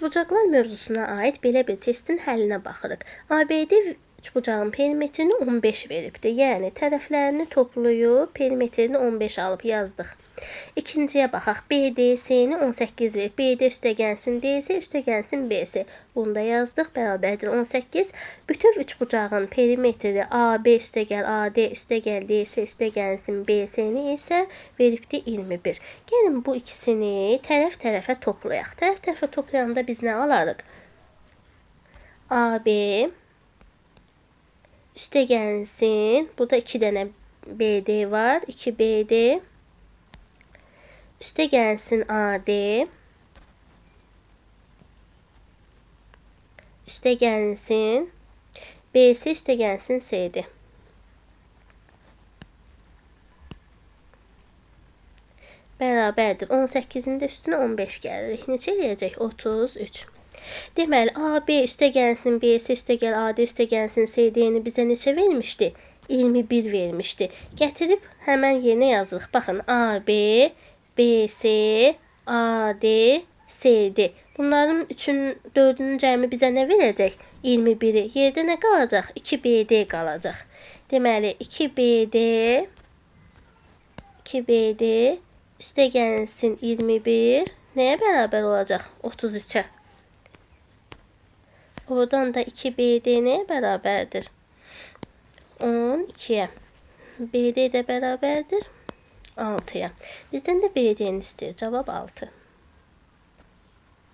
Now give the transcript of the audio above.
Üçbucaqlar mövzusuna aid belə bir testin həllinə baxırıq. ABD üçbucağın perimetrini 15 veribdir. Yəni tərəflərini toplayıb perimetrini 15 alıb yazdıq. İkinciyə baxaq. BDS-ni 18 verib. BD üstəgəlsin DC, üstəgəlsin BC. Bunu da yazdıq. Bərabərdir 18. Bütün üçbucağın perimetri AB üstəgəl AD üstəgəl DC üstəgəlsin BC-ni isə veribdir 21. Gəlin bu ikisini tərəf-tərəfə toplayaq. Tərəf-tərəfə toplayanda biz nə alarıq? AB üstəgəlsin. Burada 2 dənə BD var. 2BD üstəgəlsin AD üstəgəlsin BC üstəgəlsin CD. Bərabərdir 18-in də üstünə 15 gəlirik. Neçə eləyəcək? 33. Deməli, AB üstəgəlsin BC üstəgəl AD üstəgəlsin CD-ni bizə neçə vermişdi? 21 vermişdi. Gətirib həmən yerinə yazırıq. Baxın, AB, BC, AD, CD. Bunların 4-ünün cəmi bizə nə verəcək? 21-i. Yerdə nə qalacaq? 2BD qalacaq. Deməli, 2BD üstəgəlsin 21 nəyə bərabər olacaq? 33-ə. Oradan da 2BD nəyə bərabərdir? 12-yə. BD də bərabərdir 6-ya. Bizdən də BD-ni istəyir. Cavab 6.